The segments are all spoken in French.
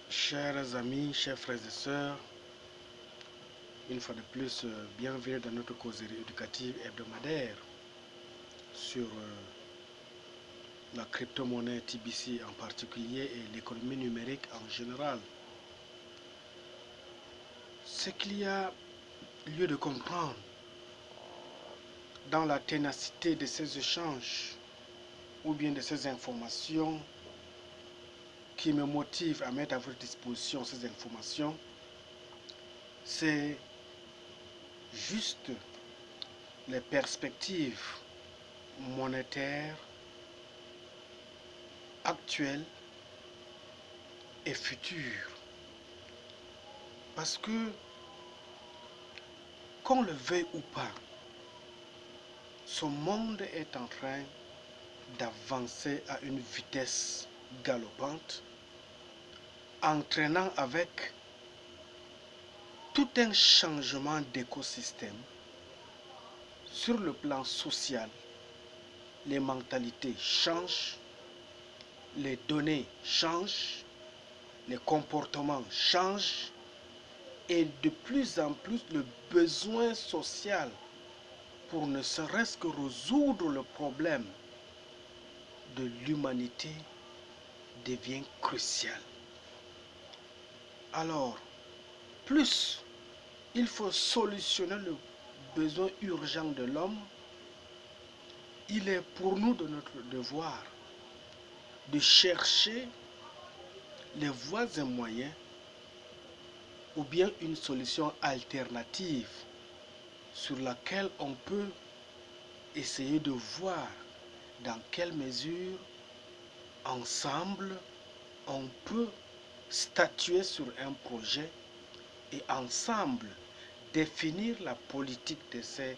Chers amis, chers frères et sœurs, une fois de plus, bienvenue dans notre causerie éducative hebdomadaire sur la crypto-monnaie TBC en particulier et l'économie numérique en général. Ce qu'il y a lieu de comprendre dans la ténacité de ces échanges ou bien de ces informations qui me motivent à mettre à votre disposition ces informations, c'est juste les perspectives monétaires actuelles et futures. Parce que, qu'on le veuille ou pas, ce monde est en train d'avancer à une vitesse galopante, entraînant avec tout un changement d'écosystème sur le plan social. Les mentalités changent, les données changent, les comportements changent et de plus en plus le besoin social pour ne serait-ce que résoudre le problème de l'humanité devient crucial. Alors, plus il faut solutionner le besoin urgent de l'homme, il est pour nous de notre devoir de chercher les voies et moyens ou bien une solution alternative sur laquelle on peut essayer de voir dans quelle mesure ensemble on peut statuer sur un projet et ensemble définir la politique de ces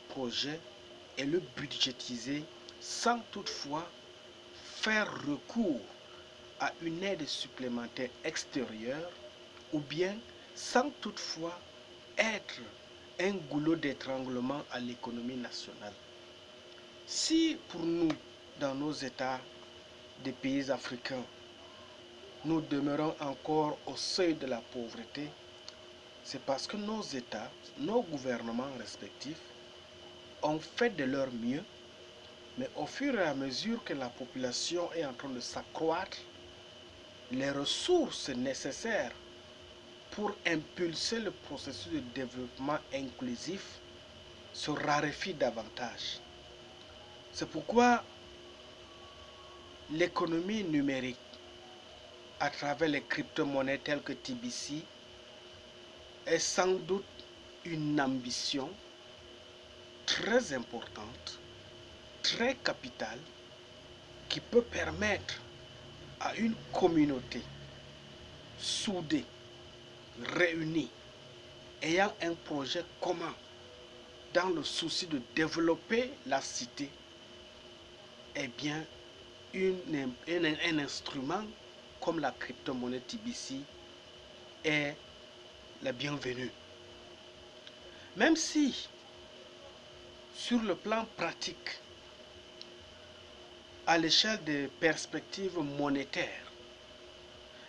projets et le budgétiser sans toutefois faire recours à une aide supplémentaire extérieure ou bien sans toutefois être un goulot d'étranglement à l'économie nationale. Si pour nous, dans nos États des pays africains, nous demeurons encore au seuil de la pauvreté, c'est parce que nos États, nos gouvernements respectifs ont fait de leur mieux, mais au fur et à mesure que la population est en train de s'accroître, les ressources nécessaires pour impulser le processus de développement inclusif se raréfient davantage. C'est pourquoi l'économie numérique, à travers les crypto-monnaies telles que TBC, est sans doute une ambition très importante, très capitale, qui peut permettre à une communauté soudée, réunie, ayant un projet commun dans le souci de développer la cité, eh bien, un instrument comme la crypto-monnaie TBC est la bienvenue. Même si, sur le plan pratique, à l'échelle des perspectives monétaires,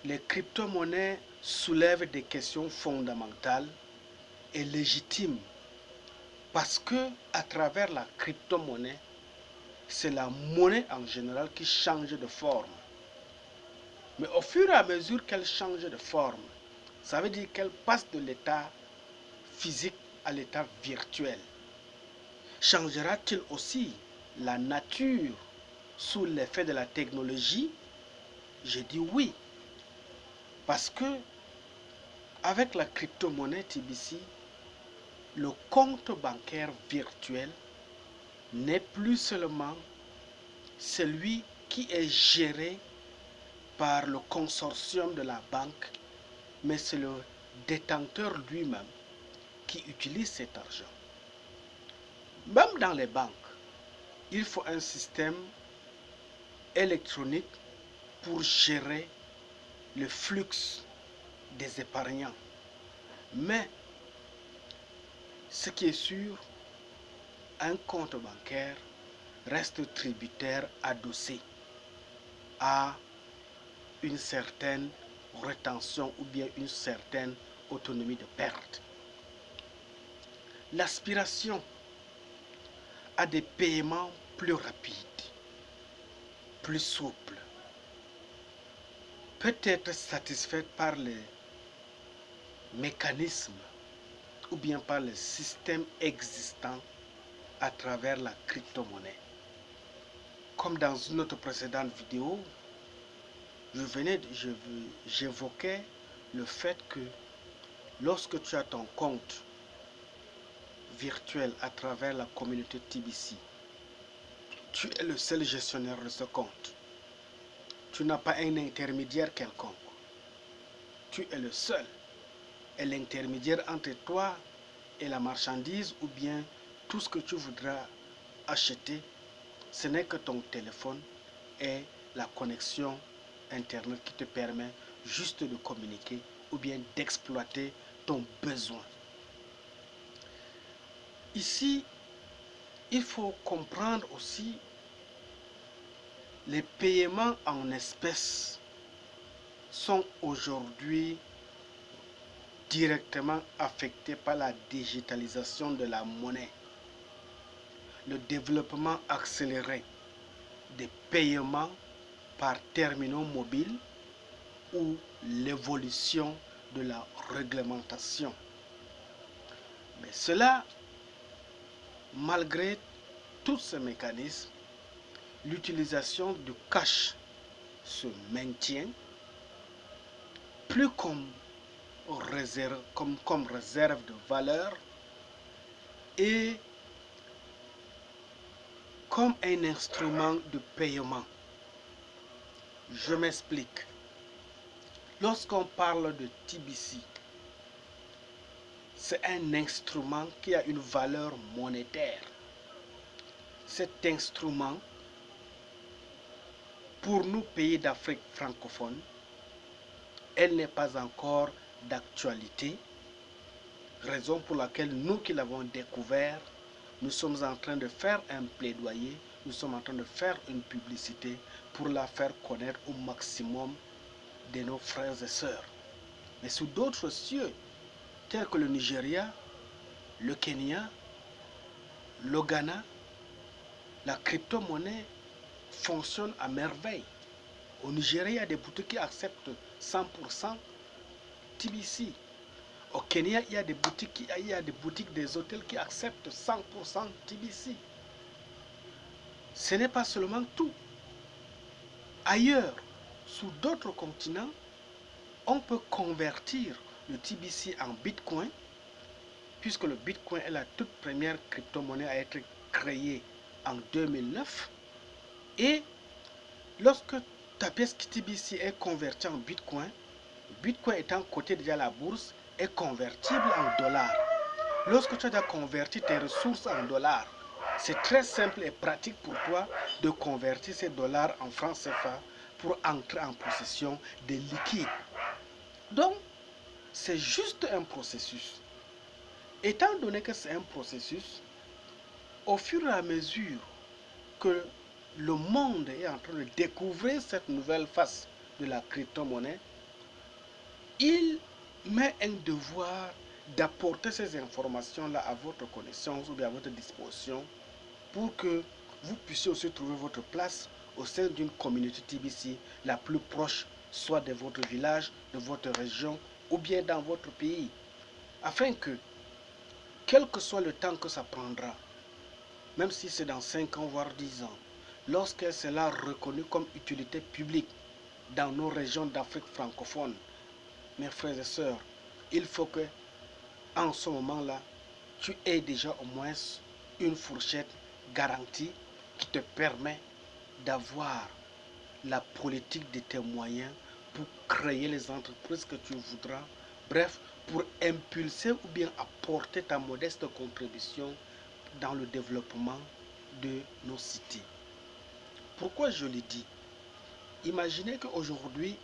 les crypto-monnaies soulèvent des questions fondamentales et légitimes parce que à travers la crypto-monnaie, c'est la monnaie en général qui change de forme. Mais au fur et à mesure qu'elle change de forme, ça veut dire qu'elle passe de l'état physique à l'état virtuel. Changera-t-il aussi la nature sous l'effet de la technologie? Je dis oui. Parce que avec la crypto-monnaie TBC, le compte bancaire virtuel n'est plus seulement celui qui est géré par le consortium de la banque, mais c'est le détenteur lui-même qui utilise cet argent. Même dans les banques, il faut un système électronique pour gérer le flux des épargnants. Mais ce qui est sûr, un compte bancaire reste tributaire adossé à une certaine rétention ou bien une certaine autonomie de perte. L'aspiration à des paiements plus rapides, plus souples, peut être satisfaite par les mécanismes ou bien par les systèmes existants à travers la crypto-monnaie. Comme dans une autre précédente vidéo, j'évoquais le fait que lorsque tu as ton compte virtuel à travers la communauté TBC, tu es le seul gestionnaire de ce compte. Tu n'as pas un intermédiaire quelconque. Tu es le seul. Et l'intermédiaire entre toi et la marchandise ou bien tout ce que tu voudras acheter, ce n'est que ton téléphone et la connexion Internet qui te permet juste de communiquer ou bien d'exploiter ton besoin. Ici, il faut comprendre aussi les paiements en espèces sont aujourd'hui directement affectés par la digitalisation de la monnaie, le développement accéléré des paiements par terminaux mobiles ou l'évolution de la réglementation. Mais cela, malgré tous ces mécanismes, l'utilisation du cash se maintient plus comme réserve de valeur et comme un instrument de paiement. Je m'explique. Lorsqu'on parle de TBC, c'est un instrument qui a une valeur monétaire. Cet instrument, pour nous pays d'Afrique francophone, elle n'est pas encore d'actualité, raison pour laquelle nous qui l'avons découvert, nous sommes en train de faire un plaidoyer, nous sommes en train de faire une publicité pour la faire connaître au maximum de nos frères et sœurs. Mais sous d'autres cieux, tels que le Nigeria, le Kenya, le Ghana, la crypto-monnaie fonctionne à merveille. Au Nigeria, il y a des boutiques qui acceptent 100% TBC. Au Kenya, il y a des boutiques, des hôtels qui acceptent 100% TBC. Ce n'est pas seulement tout. Ailleurs, sous d'autres continents, on peut convertir le TBC en Bitcoin, puisque le Bitcoin est la toute première crypto-monnaie à être créée en 2009. Et lorsque ta pièce TBC est convertie en Bitcoin, Bitcoin étant coté déjà à la bourse, est convertible en dollars. Lorsque tu as déjà converti tes ressources en dollars, c'est très simple et pratique pour toi de convertir ces dollars en francs CFA pour entrer en possession des liquides. Donc, c'est juste un processus. Étant donné que c'est un processus, au fur et à mesure que le monde est en train de découvrir cette nouvelle face de la crypto-monnaie, il met un devoir d'apporter ces informations-là à votre connaissance ou bien à votre disposition pour que vous puissiez aussi trouver votre place au sein d'une communauté TBC la plus proche, soit de votre village, de votre région ou bien dans votre pays, afin que, quel que soit le temps que ça prendra, même si c'est dans 5 ans, voire 10 ans, lorsque cela est reconnu comme utilité publique dans nos régions d'Afrique francophone, mes frères et sœurs, il faut que, en ce moment-là, tu aies déjà au moins une fourchette garantie qui te permet d'avoir la politique de tes moyens pour créer les entreprises que tu voudras. Bref, pour impulser ou bien apporter ta modeste contribution dans le développement de nos cités. Pourquoi je le dis? Imaginez qu'aujourd'hui,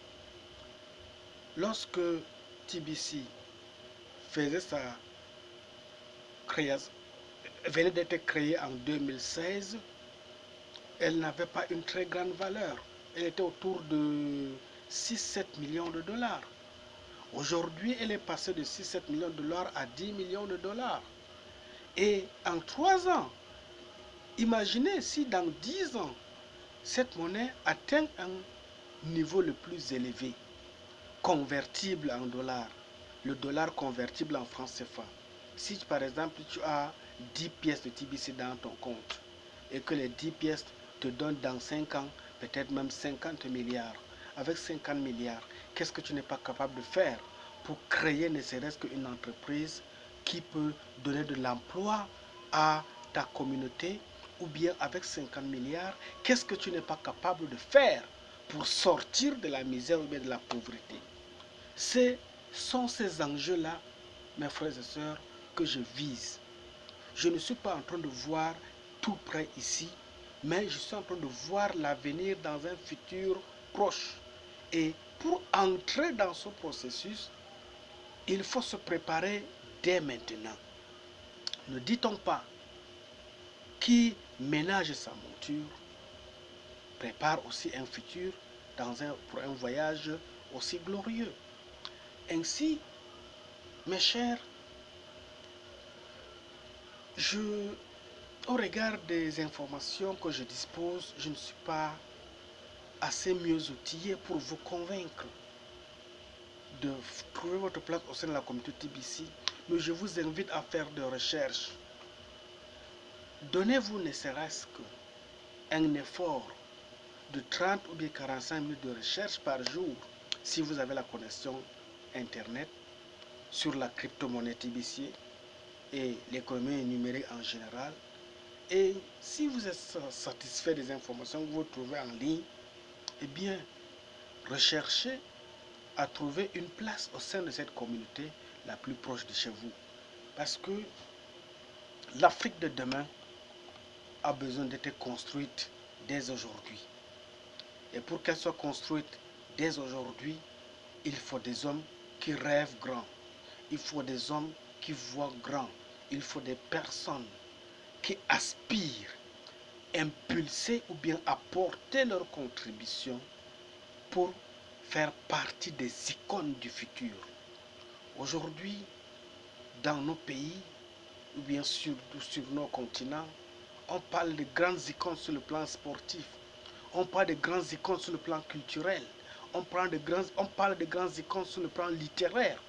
lorsque TBC faisait sa création, venait d'être créée en 2016, elle n'avait pas une très grande valeur. Elle était autour de 6-7 millions de dollars. Aujourd'hui, elle est passée de 6-7 millions de dollars à 10 millions de dollars. Et en 3 ans, imaginez si dans 10 ans, cette monnaie atteint un niveau le plus élevé, convertible en dollars, le dollar convertible en francs CFA. Si par exemple tu as 10 pièces de TBC dans ton compte et que les 10 pièces te donnent dans 5 ans peut-être même 50 milliards, avec 50 milliards, qu'est-ce que tu n'es pas capable de faire pour créer ne serait-ce qu'une entreprise qui peut donner de l'emploi à ta communauté? Ou bien avec 50 milliards, qu'est-ce que tu n'es pas capable de faire pour sortir de la misère ou bien de la pauvreté? Ce sont ces enjeux-là, mes frères et sœurs, que je vise. Je ne suis pas en train de voir tout près ici, mais je suis en train de voir l'avenir dans un futur proche. Et pour entrer dans ce processus, il faut se préparer dès maintenant. Ne dit-on pas qui ménage sa monture prépare aussi un futur pour un voyage aussi glorieux. Ainsi, mes chers, au regard des informations que je dispose, je ne suis pas assez mieux outillé pour vous convaincre de trouver votre place au sein de la communauté TBC, mais je vous invite à faire des recherches. Donnez-vous ne serait-ce qu'un effort de 30 ou bien 45 minutes de recherche par jour, si vous avez la connexion Internet, sur la crypto-monnaie TBC et l'économie numérique en général. Et si vous êtes satisfait des informations que vous trouvez en ligne, eh bien, recherchez à trouver une place au sein de cette communauté la plus proche de chez vous. Parce que l'Afrique de demain a besoin d'être construite dès aujourd'hui. Et pour qu'elle soit construite dès aujourd'hui, il faut des hommes qui rêvent grand. Il faut des hommes qui voient grand. Il faut des personnes qui aspirent, impulser ou bien apporter leur contribution pour faire partie des icônes du futur. Aujourd'hui, dans nos pays, ou bien sur nos continents, on parle de grandes icônes sur le plan sportif, on parle de grandes icônes sur le plan culturel, on parle de grandes icônes sur le plan littéraire.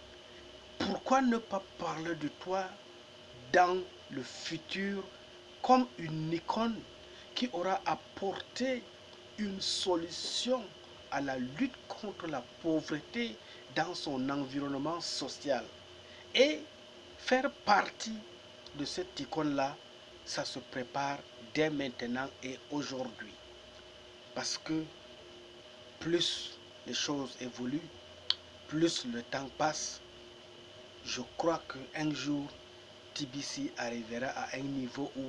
Pourquoi ne pas parler de toi dans le futur comme une icône qui aura apporté une solution à la lutte contre la pauvreté dans son environnement social? Et faire partie de cette icône-là, ça se prépare dès maintenant et aujourd'hui. Parce que plus les choses évoluent, plus le temps passe, je crois qu'un jour, TBC arrivera à un niveau où,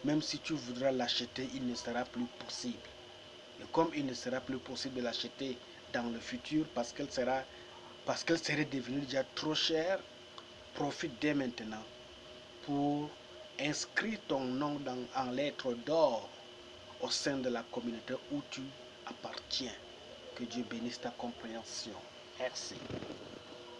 même si tu voudras l'acheter, il ne sera plus possible. Et comme il ne sera plus possible de l'acheter dans le futur parce qu'elle serait devenue déjà trop chère, profite dès maintenant pour inscrire ton nom en lettres d'or au sein de la communauté où tu appartiens. Que Dieu bénisse ta compréhension. Merci.